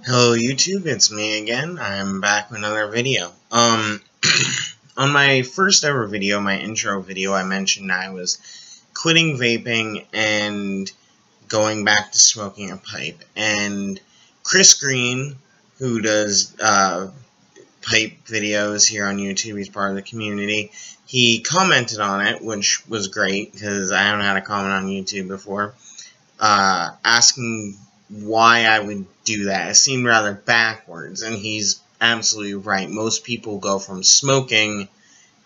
Hello YouTube, it's me again. I'm back with another video. On my first ever video, my intro video, I mentioned I was quitting vaping and going back to smoking a pipe. And Chris Green, who does pipe videos here on YouTube, he's part of the community, he commented on it, which was great because I haven't had a comment on YouTube before, asking why I would do that. It seemed rather backwards, and he's absolutely right. Most people go from smoking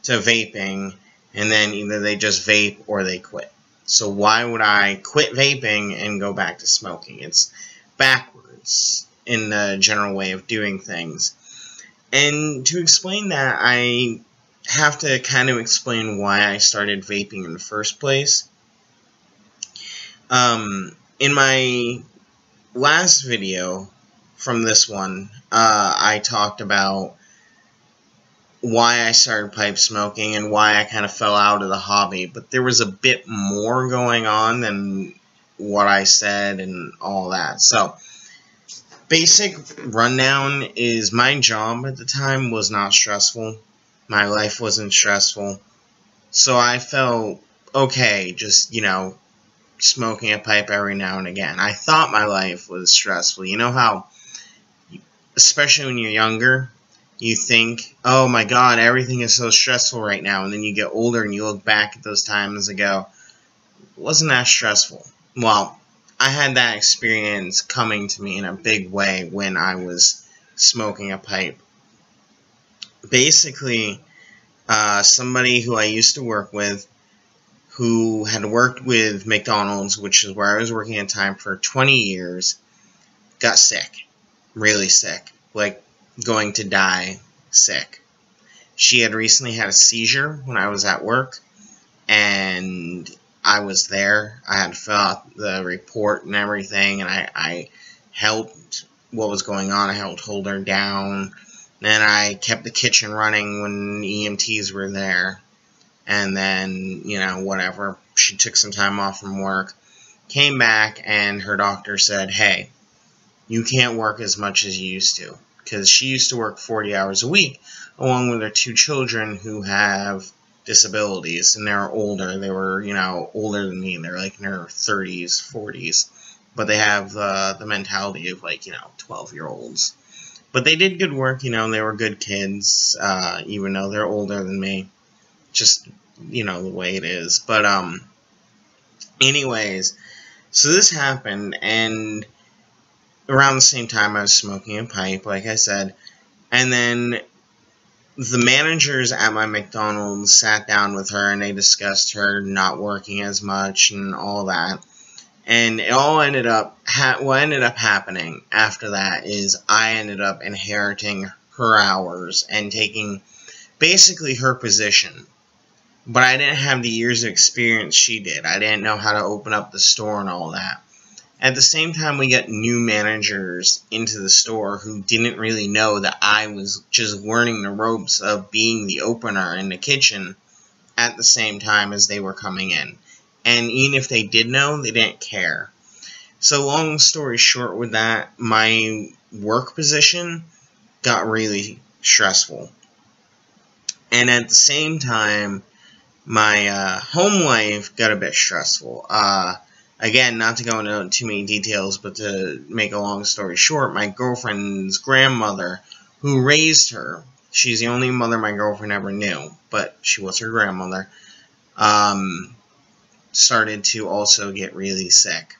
to vaping, and then either they just vape or they quit. So why would I quit vaping and go back to smoking? It's backwards in the general way of doing things. And to explain that, I have to kind of explain why I started vaping in the first place. In my last video from this one, I talked about why I started pipe smoking and why I kind of fell out of the hobby, but there was a bit more going on than what I said and all that. So, basic rundown is my job at the time was not stressful. My life wasn't stressful. So I felt okay just, smoking a pipe every now and again. I thought my life was stressful. You know how, especially when you're younger, you think, oh my god, everything is so stressful right now, and then you get older and you look back at those times and go, wasn't that stressful? Well, I had that experience coming to me in a big way when I was smoking a pipe. Basically, somebody who I used to work with, who had worked with McDonald's, which is where I was working at the time for 20 years, got sick. Really sick. Like, going to die sick. She had recently had a seizure when I was at work, and I was there. I had to fill out the report and everything, and I helped what was going on. I helped hold her down, and I kept the kitchen running when EMTs were there. And then, whatever, she took some time off from work, came back, and her doctor said, hey, you can't work as much as you used to. Because she used to work 40 hours a week, along with her 2 children who have disabilities, and they're older. They were, older than me. They're like in their 30s, 40s. But they have the mentality of, 12-year-olds. But they did good work, they were good kids, even though they're older than me. Just, the way it is. But, anyways, so this happened, and around the same time I was smoking a pipe, like I said, and then the managers at my McDonald's sat down with her, and they discussed her not working as much and all that. And it all ended up, what ended up happening after that is I ended up inheriting her hours and taking basically her position. But I didn't have the years of experience she did. I didn't know how to open up the store and all that. At the same time, we got new managers into the store who didn't really know that I was just learning the ropes of being the opener in the kitchen at the same time as they were coming in. And even if they did know, they didn't care. So long story short with that, my work position got really stressful. And at the same time, my home life got a bit stressful. Again, not to go into too many details, but to make a long story short, my girlfriend's grandmother, who raised her, she's the only mother my girlfriend ever knew, but she was her grandmother, started to also get really sick.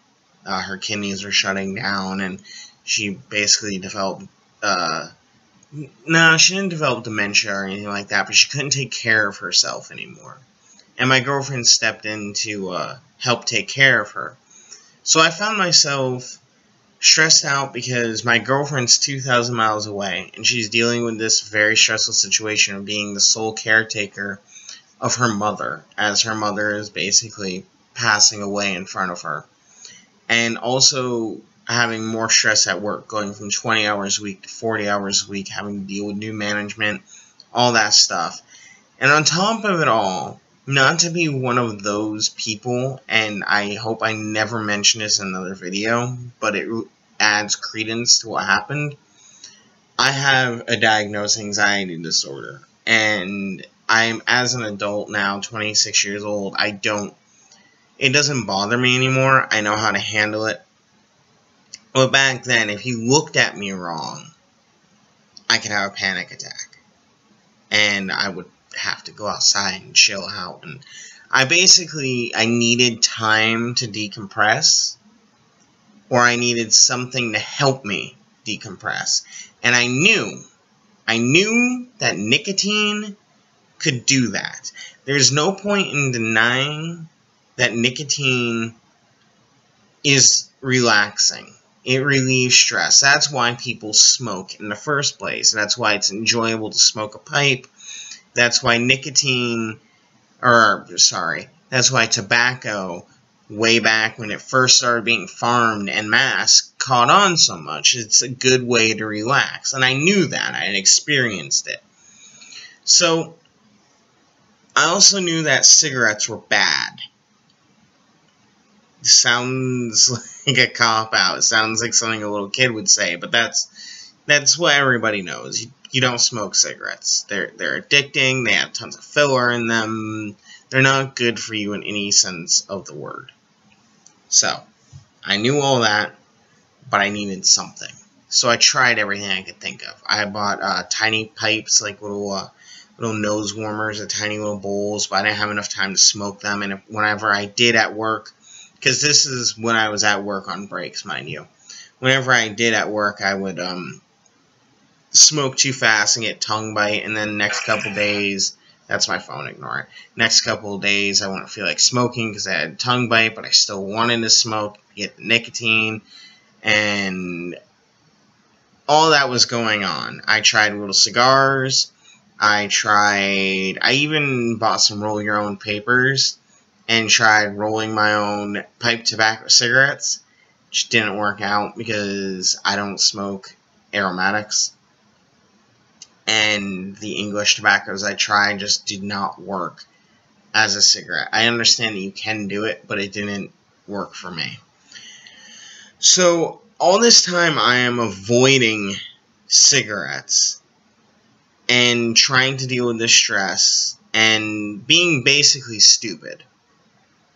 Her kidneys were shutting down, and she basically developed, no, she didn't develop dementia or anything like that, but she couldn't take care of herself anymore. And my girlfriend stepped in to help take care of her. So I found myself stressed out because my girlfriend's 2,000 miles away, and she's dealing with this very stressful situation of being the sole caretaker of her mother, as her mother is basically passing away in front of her. And also having more stress at work, going from 20 hours a week to 40 hours a week, having to deal with new management, all that stuff. And on top of it all, not to be one of those people, and I hope I never mention this in another video, but adds credence to what happened. I have a diagnosed anxiety disorder, and I'm, as an adult now, 26 years old, it doesn't bother me anymore. I know how to handle it. But back then, if you looked at me wrong, I could have a panic attack. And I would have to go outside and chill out. And I needed time to decompress, or I needed something to help me decompress. And I knew that nicotine could do that. There's no point in denying that nicotine is relaxing. It relieves stress. That's why people smoke in the first place. That's why it's enjoyable to smoke a pipe. That's why that's why tobacco, way back when it first started being farmed en masse, caught on so much. It's a good way to relax. And I knew that. I had experienced it. So, I also knew that cigarettes were bad. It sounds like a cop-out. It sounds like something a little kid would say, but that's what everybody knows. You don't smoke cigarettes. They're addicting. They have tons of filler in them. They're not good for you in any sense of the word. So, I knew all that, but I needed something. So I tried everything I could think of. I bought tiny pipes, like little nose warmers, tiny little bowls, but I didn't have enough time to smoke them. And whenever I did at work, because this is when I was at work on breaks, mind you. Whenever I did at work, I would smoke too fast and get tongue bite, and then the next couple days, that's my phone, ignore it. Next couple of days, I wouldn't feel like smoking because I had tongue bite, but I still wanted to smoke, get the nicotine, and all that was going on. I tried little cigars. I even bought some roll your own papers and tried rolling my own pipe tobacco cigarettes, which didn't work out because I don't smoke aromatics. And the English tobaccos I tried just did not work as a cigarette. I understand that you can do it, but it didn't work for me. So, all this time I am avoiding cigarettes and trying to deal with the stress and being basically stupid.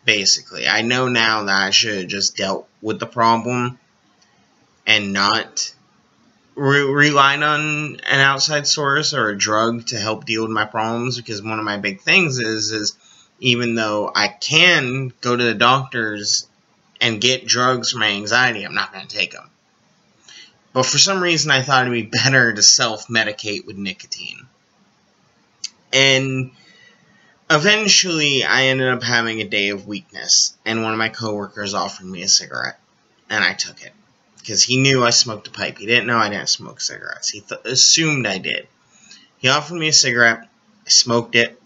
Basically. I know now that I should have just dealt with the problem and not relied on an outside source or a drug to help deal with my problems, because one of my big things is even though I can go to the doctors and get drugs for my anxiety, I'm not going to take them. But for some reason, I thought it'd be better to self-medicate with nicotine. And eventually, I ended up having a day of weakness, and one of my coworkers offered me a cigarette, and I took it. Because he knew I smoked a pipe. He didn't know I didn't smoke cigarettes. He assumed I did. He offered me a cigarette, I smoked it,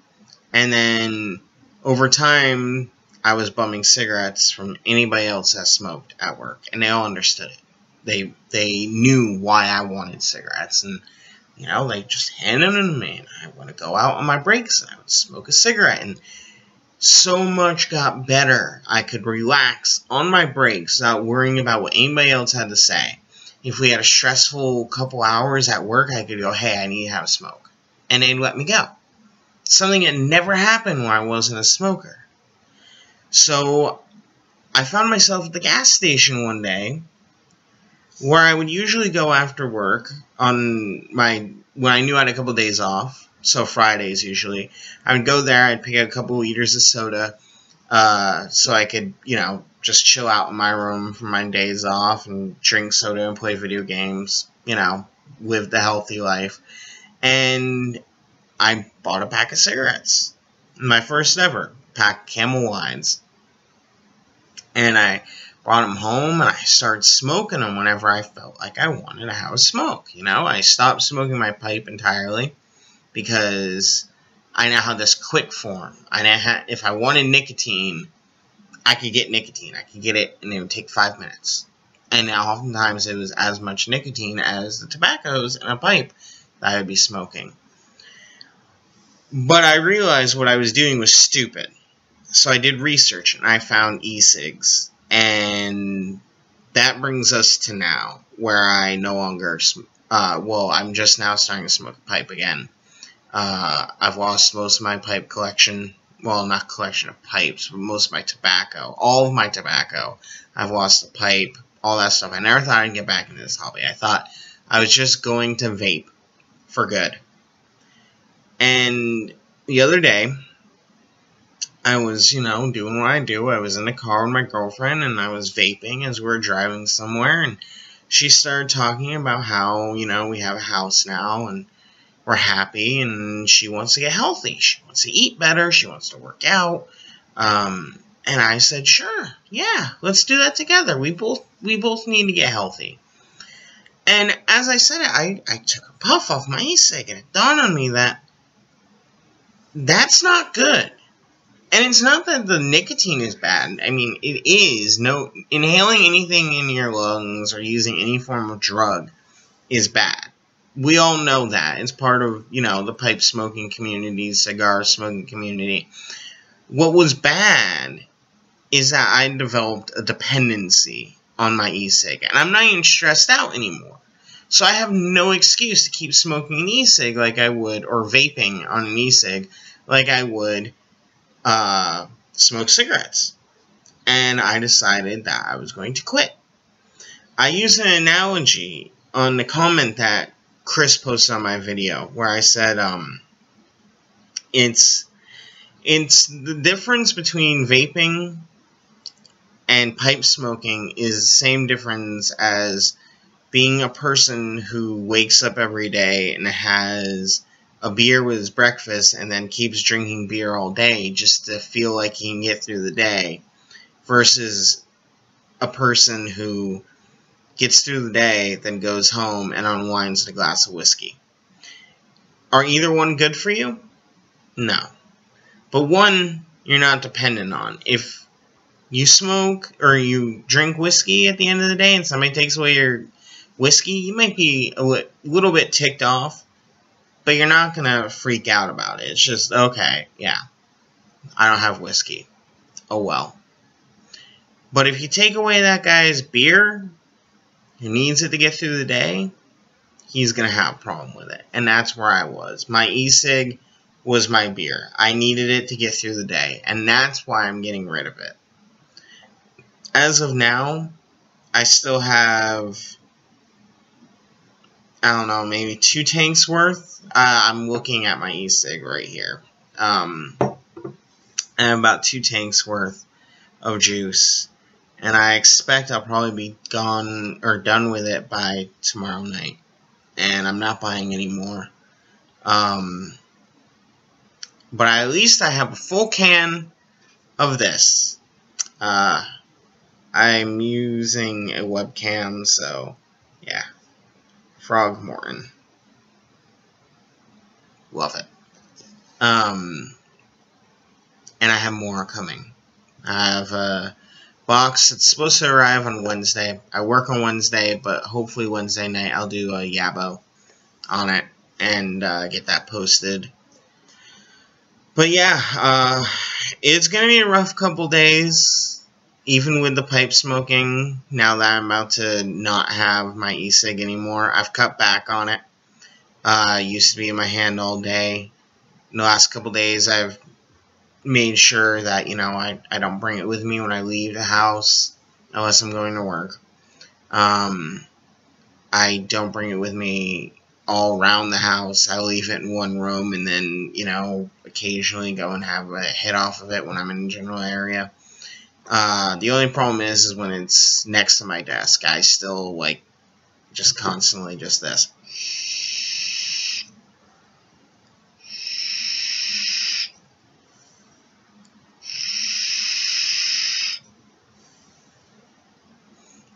and then over time, I was bumming cigarettes from anybody else that smoked at work, and they all understood it. They knew why I wanted cigarettes, and they just handed them to me, and I want to go out on my breaks, and I would smoke a cigarette, and so much got better. I could relax on my breaks without worrying about what anybody else had to say. If we had a stressful couple hours at work, I could go, hey, I need to have a smoke, and they'd let me go. Something that never happened when I wasn't a smoker. So, I found myself at the gas station one day, where I would usually go after work when I knew I had a couple days off, so Fridays usually. I would go there, I'd pick up a couple liters of soda, so I could, just chill out in my room for my days off and drink soda and play video games, live the healthy life. And I bought a pack of cigarettes. My first ever pack, Camel Lines. And I brought them home, and I started smoking them whenever I felt like I wanted to have a smoke. I stopped smoking my pipe entirely because I now had this quick form. If I wanted nicotine, I could get nicotine. I could get it, and it would take 5 minutes. And now oftentimes it was as much nicotine as the tobaccos in a pipe that I would be smoking. But I realized what I was doing was stupid. So I did research, and I found e-cigs. And that brings us to now, where I no longer, well, I'm just now starting to smoke a pipe again. I've lost most of my pipe collection. Well, not collection of pipes, but most of my tobacco. All of my tobacco. I've lost the pipe, all that stuff. I never thought I'd get back into this hobby. I thought I was just going to vape for good. And the other day, I was, doing what I do. I was in the car with my girlfriend, and I was vaping as we were driving somewhere, and she started talking about how, we have a house now, and we're happy, and she wants to get healthy. She wants to eat better. She wants to work out. And I said, sure, yeah, let's do that together. We both need to get healthy. And as I said it, I took a puff off my e-cig, and it dawned on me that that's not good. And it's not that the nicotine is bad. I mean, it is. No, inhaling anything in your lungs or using any form of drug is bad. We all know that. It's part of, the pipe smoking community, cigar smoking community. What was bad is that I developed a dependency on my e-cig. And I'm not even stressed out anymore. So I have no excuse to keep smoking an e-cig like I would, or vaping on an e-cig like I would smoke cigarettes. And I decided that I was going to quit. I used an analogy on the comment that Chris posted on my video where I said it's the difference between vaping and pipe smoking is the same difference as being a person who wakes up every day and has a beer with his breakfast and then keeps drinking beer all day just to feel like he can get through the day, versus a person who gets through the day, then goes home and unwinds with a glass of whiskey. Are either one good for you? No. But one, you're not dependent on. If you smoke or you drink whiskey at the end of the day and somebody takes away your whiskey, you might be a little bit ticked off, but you're not going to freak out about it. It's just, okay, yeah, I don't have whiskey. Oh well. But if you take away that guy's beer, who needs it to get through the day, he's going to have a problem with it. And that's where I was. My e-cig was my beer. I needed it to get through the day. And that's why I'm getting rid of it. As of now, I still have, I don't know, maybe 2 tanks worth. I'm looking at my e-cig right here. And about 2 tanks worth of juice. And I expect I'll probably be gone or done with it by tomorrow night. And I'm not buying any more. But at least I have a full can of this. I'm using a webcam, so yeah. Frog Morton. Love it. And I have more coming. I have a box that's supposed to arrive on Wednesday. I work on Wednesday, but hopefully Wednesday night I'll do a Yabo on it and get that posted. But yeah, it's going to be a rough couple days, even with the pipe smoking, now that I'm about to not have my e-cig anymore. I've cut back on it. Used to be in my hand all day. In the last couple days, I've made sure that, I don't bring it with me when I leave the house, unless I'm going to work. I don't bring it with me all around the house. I leave it in one room and then, occasionally go and have a hit off of it when I'm in a general area. The only problem is when it's next to my desk, I still, just constantly just this.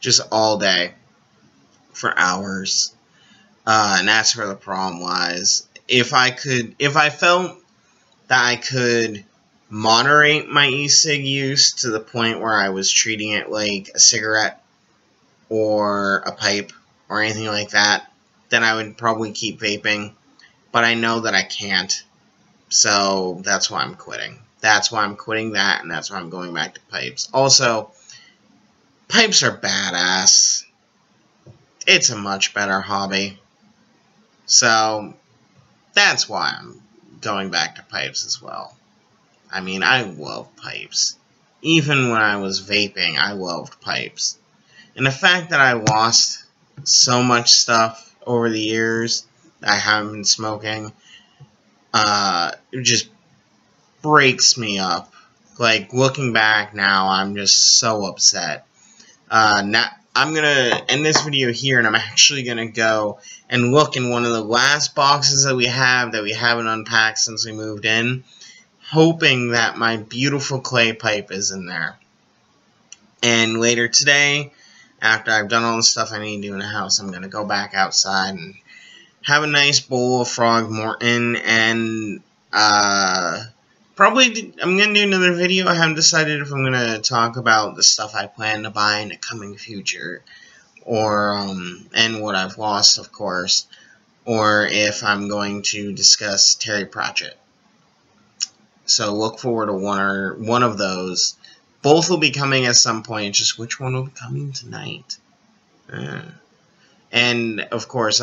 Just all day for hours. And that's where the problem lies. If I felt that I could moderate my e-cig use to the point where I was treating it like a cigarette or a pipe or anything like that, then I would probably keep vaping. But I know that I can't. So that's why I'm quitting. That's why I'm quitting that, and that's why I'm going back to pipes. Also, Pipes are badass. It's a much better hobby. So, that's why I'm going back to pipes as well. I mean, I love pipes. Even when I was vaping, I loved pipes. And the fact that I lost so much stuff over the years that I haven't been smoking, it just breaks me up. Like, looking back now, I'm just so upset. Now, I'm gonna end this video here, and I'm actually gonna go and look in one of the last boxes that we haven't unpacked since we moved in, hoping that my beautiful clay pipe is in there. And later today, after I've done all the stuff I need to do in the house, I'm gonna go back outside and have a nice bowl of Frog Morton, and probably I'm going to do another video. I haven't decided if I'm going to talk about the stuff I plan to buy in the coming future, or and what I've lost, of course, or if I'm going to discuss Terry Pratchett. So look forward to one of those. Both will be coming at some point, just which one will be coming tonight. And, of course,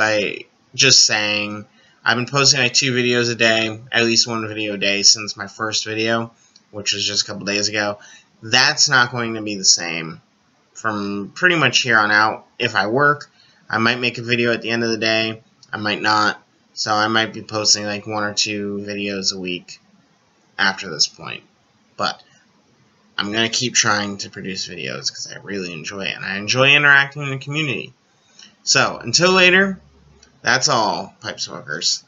just saying, I've been posting like 2 videos a day, at least 1 video a day since my first video, which was just a couple days ago. That's not going to be the same from pretty much here on out. If I work, I might make a video at the end of the day. I might not. So I might be posting like 1 or 2 videos a week after this point. But I'm going to keep trying to produce videos because I really enjoy it. And I enjoy interacting in the community. So, until later, that's all, pipe smokers.